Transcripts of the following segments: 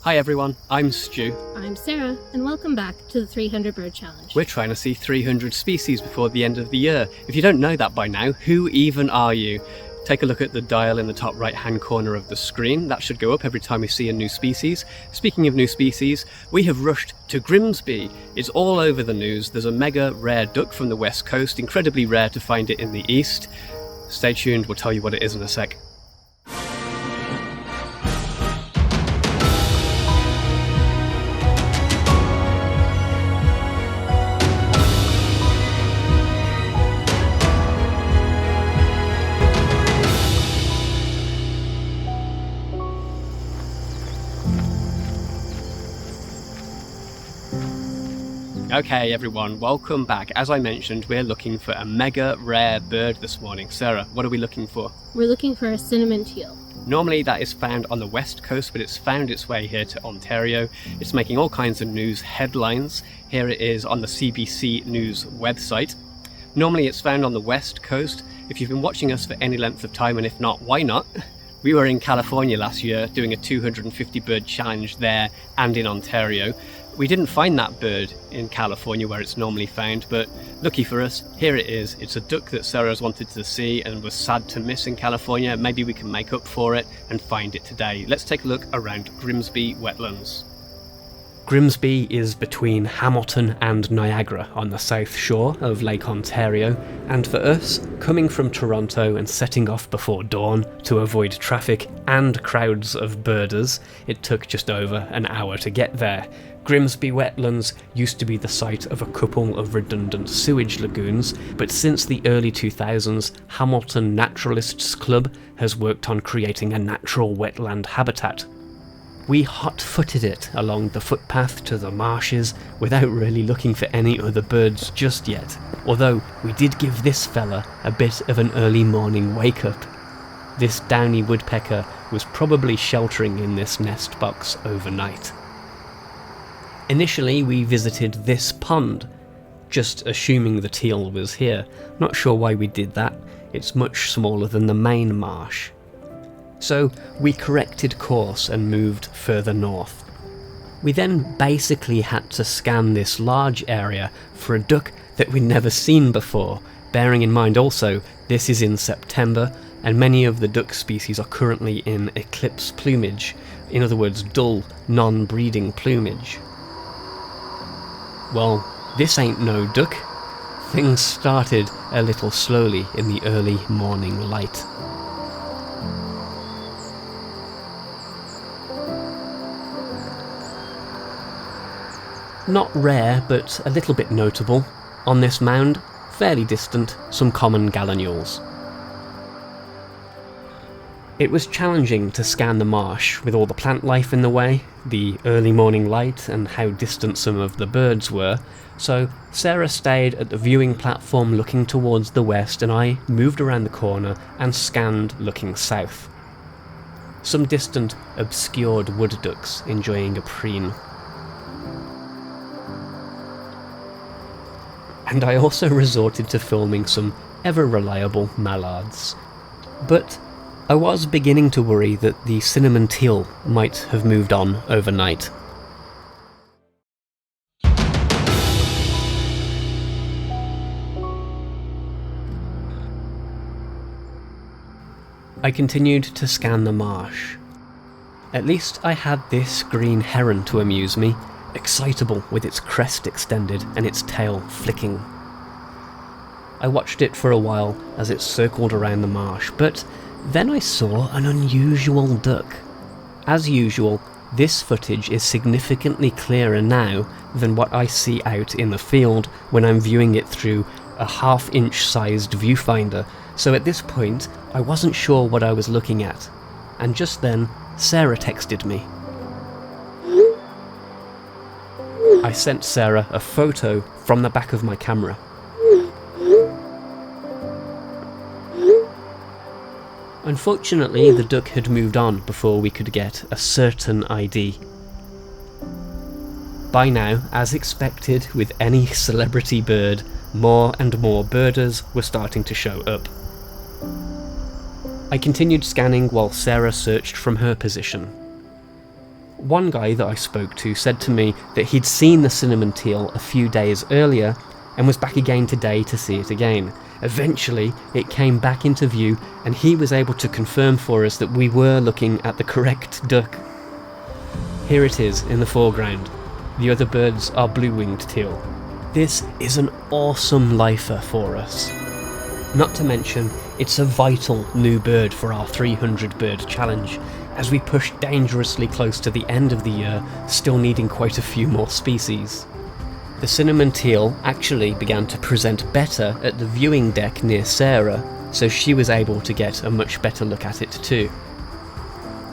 Hi everyone, I'm Stu. I'm Sara, and welcome back to the 300 Bird Challenge. We're trying to see 300 species before the end of the year. If you don't know that by now, who even are you? Take a look at the dial in the top right hand corner of the screen. That should go up every time we see a new species. Speaking of new species, we have rushed to Grimsby. It's all over the news. There's a mega rare duck from the west coast, incredibly rare to find it in the east. Stay tuned, we'll tell you what it is in a sec. Okay everyone, welcome back. As I mentioned, we're looking for a mega rare bird this morning. Sarah, what are we looking for? We're looking for a cinnamon teal. Normally that is found on the west coast, but it's found its way here to Ontario. It's making all kinds of news headlines. Here it is on the CBC News website. Normally it's found on the west coast. If you've been watching us for any length of time, and if not, why not? We were in California last year doing a 250 bird challenge there and in Ontario. We didn't find that bird in California where it's normally found, but lucky for us, here it is. It's a duck that Sarah's wanted to see and was sad to miss in California. Maybe we can make up for it and find it today. Let's take a look around Grimsby wetlands. Grimsby is between Hamilton and Niagara on the south shore of Lake Ontario, and for us, coming from Toronto and setting off before dawn to avoid traffic and crowds of birders, it took just over an hour to get there. Grimsby wetlands used to be the site of a couple of redundant sewage lagoons, but since the early 2000s, Hamilton Naturalists Club has worked on creating a natural wetland habitat. We hot-footed it along the footpath to the marshes without really looking for any other birds just yet, although we did give this fella a bit of an early morning wake-up. This downy woodpecker was probably sheltering in this nest box overnight. Initially we visited this pond, just assuming the teal was here. Not sure why we did that, it's much smaller than the main marsh. So we corrected course and moved further north. We then basically had to scan this large area for a duck that we'd never seen before, bearing in mind also this is in September and many of the duck species are currently in eclipse plumage, in other words dull, non-breeding plumage. Well, this ain't no duck. Things started a little slowly in the early morning light. Not rare, but a little bit notable. On this mound, fairly distant, some common gallinules. It was challenging to scan the marsh with all the plant life in the way, the early morning light and how distant some of the birds were, so Sara stayed at the viewing platform looking towards the west and I moved around the corner and scanned looking south. Some distant, obscured wood ducks enjoying a preen. And I also resorted to filming some ever-reliable mallards. But I was beginning to worry that the cinnamon teal might have moved on overnight. I continued to scan the marsh. At least I had this green heron to amuse me, excitable with its crest extended and its tail flicking. I watched it for a while as it circled around the marsh, but then I saw an unusual duck. As usual, this footage is significantly clearer now than what I see out in the field when I'm viewing it through a half-inch sized viewfinder, so at this point I wasn't sure what I was looking at. And just then, Sara texted me. I sent Sara a photo from the back of my camera. Unfortunately, the duck had moved on before we could get a certain ID. By now, as expected with any celebrity bird, more and more birders were starting to show up. I continued scanning while Sara searched from her position. One guy that I spoke to said to me that he'd seen the cinnamon teal a few days earlier and was back again today to see it again. Eventually, it came back into view and he was able to confirm for us that we were looking at the correct duck. Here it is in the foreground. The other birds are blue-winged teal. This is an awesome lifer for us. Not to mention, it's a vital new bird for our 300 bird challenge, as we push dangerously close to the end of the year, still needing quite a few more species. The cinnamon teal actually began to present better at the viewing deck near Sara, so she was able to get a much better look at it too.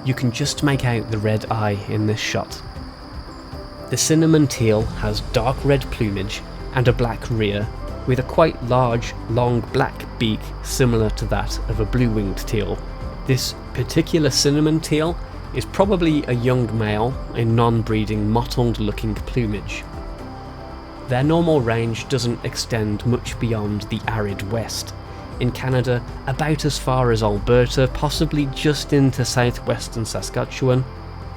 You can just make out the red eye in this shot. The cinnamon teal has dark red plumage and a black rear, with a quite large, long black beak similar to that of a blue-winged teal. This particular cinnamon teal is probably a young male in non-breeding mottled-looking plumage. Their normal range doesn't extend much beyond the arid west. In Canada, about as far as Alberta, possibly just into southwestern Saskatchewan.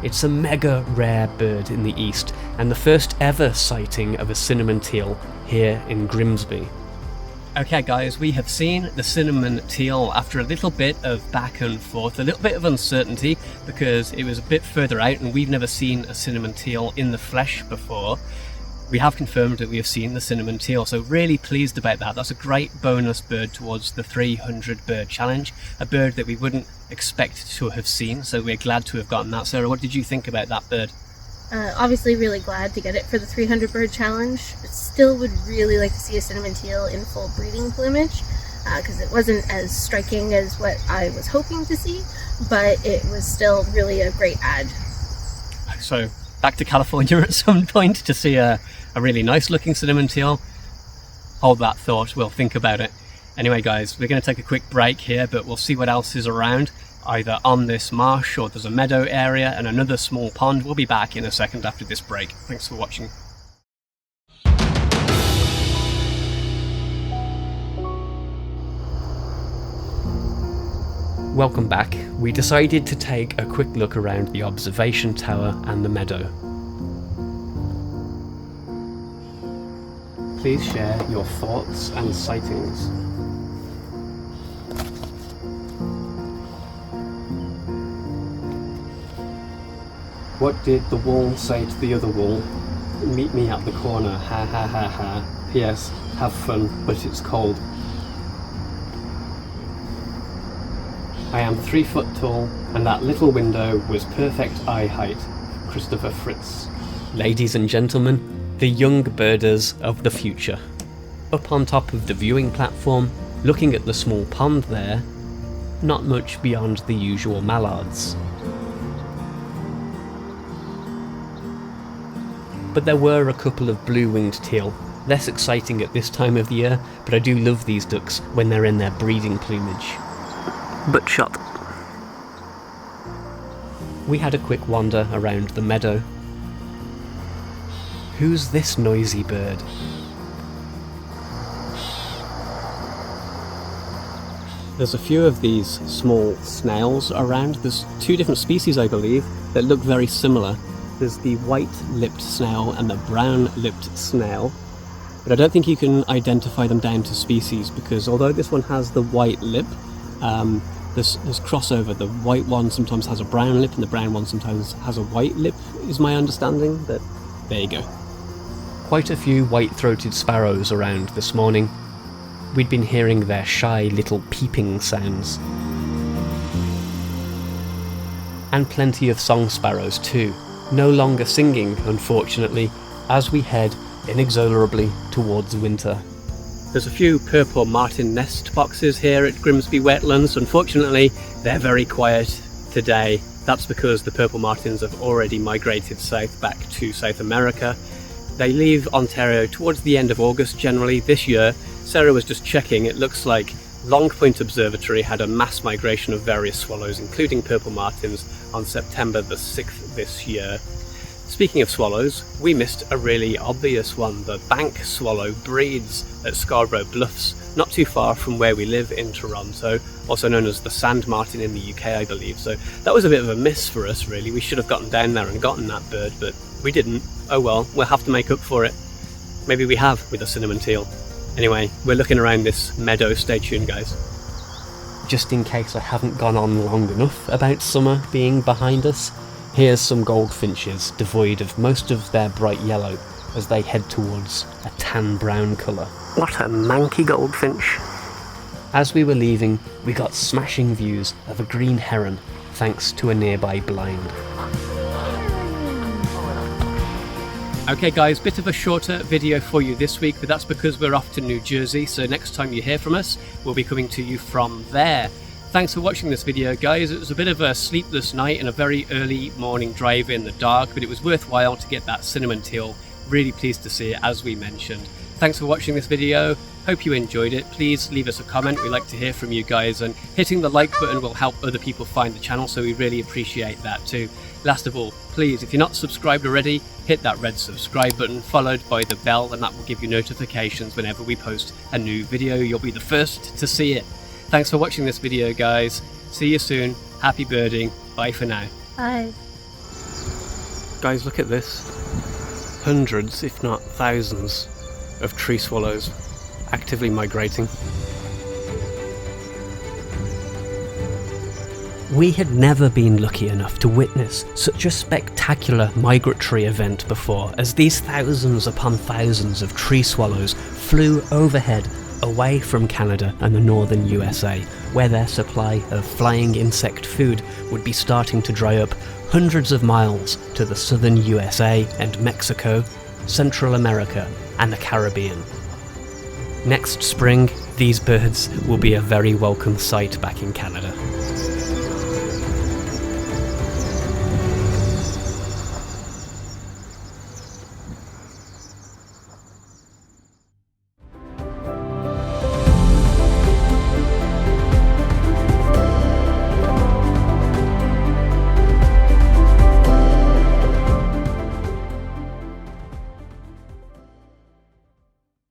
It's a mega rare bird in the east, and the first ever sighting of a cinnamon teal here in Grimsby. Okay guys, we have seen the cinnamon teal after a little bit of back and forth, a little bit of uncertainty because it was a bit further out and we've never seen a cinnamon teal in the flesh before. We have confirmed that we have seen the cinnamon teal, so really pleased about that. That's a great bonus bird towards the 300 bird challenge, a bird that we wouldn't expect to have seen, so we're glad to have gotten that. Sarah, what did you think about that bird? Obviously really glad to get it for the 300 bird challenge. Still would really like to see a cinnamon teal in full breeding plumage, because it wasn't as striking as what I was hoping to see, but it was still really a great add. So back to California at some point to see a really nice looking cinnamon teal. Hold that thought, we'll think about it. Anyway guys, we're going to take a quick break here, but we'll see what else is around, either on this marsh or there's a meadow area and another small pond. We'll be back in a second after this break. Thanks for watching. Welcome back. We decided to take a quick look around the observation tower and the meadow. Please share your thoughts and sightings. What did the wall say to the other wall? Meet me at the corner, ha ha ha ha. P.S. Have fun, but it's cold. I am 3 foot tall, and that little window was perfect eye height. Christopher Fritz. Ladies and gentlemen, the young birders of the future. Up on top of the viewing platform, looking at the small pond there, not much beyond the usual mallards. But there were a couple of blue-winged teal, less exciting at this time of the year, but I do love these ducks when they're in their breeding plumage. But shot. We had a quick wander around the meadow. Who's this noisy bird? There's a few of these small snails around. There's 2 different species, I believe, that look very similar. There's the white-lipped snail and the brown-lipped snail. But I don't think you can identify them down to species because although this one has the white lip, there's crossover. The white one sometimes has a brown lip and the brown one sometimes has a white lip, is my understanding, but there you go. Quite a few white-throated sparrows around this morning. We'd been hearing their shy little peeping sounds. And plenty of song sparrows too, no longer singing, unfortunately, as we head inexorably towards winter. There's a few purple martin nest boxes here at Grimsby Wetlands. Unfortunately, they're very quiet today. That's because the purple martins have already migrated south back to South America. They leave Ontario towards the end of August generally. This year, Sarah was just checking, it looks like Long Point Observatory had a mass migration of various swallows, including purple martins, on September the 6th this year. Speaking of swallows, we missed a really obvious one. The bank swallow breeds at Scarborough Bluffs not too far from where we live in Toronto, also known as the sand martin in the UK, I believe. So that was a bit of a miss for us, really. We should have gotten down there and gotten that bird, but we didn't. Oh well, we'll have to make up for it. Maybe we have with the cinnamon teal. Anyway, we're looking around this meadow. Stay tuned, guys. Just in case I haven't gone on long enough about summer being behind us, here's some goldfinches devoid of most of their bright yellow as they head towards a tan brown colour. What a manky goldfinch. As we were leaving, we got smashing views of a green heron thanks to a nearby blind. Okay guys, bit of a shorter video for you this week, but that's because we're off to New Jersey, so next time you hear from us, we'll be coming to you from there. Thanks for watching this video, guys. It was a bit of a sleepless night and a very early morning drive in the dark, but it was worthwhile to get that cinnamon teal. Really pleased to see it, as we mentioned. Thanks for watching this video. Hope you enjoyed it. Please leave us a comment. We like to hear from you guys, and hitting the like button will help other people find the channel, so we really appreciate that too. Last of all, please, if you're not subscribed already, hit that red subscribe button followed by the bell, and that will give you notifications whenever we post a new video. You'll be the first to see it. Thanks for watching this video, guys. See you soon. Happy birding. Bye for now. Bye. Guys, look at this. Hundreds, if not thousands, of tree swallows actively migrating. We had never been lucky enough to witness such a spectacular migratory event before, as these thousands upon thousands of tree swallows flew overhead away from Canada and the northern USA, where their supply of flying insect food would be starting to dry up hundreds of miles to the southern USA and Mexico, Central America and the Caribbean. Next spring, these birds will be a very welcome sight back in Canada.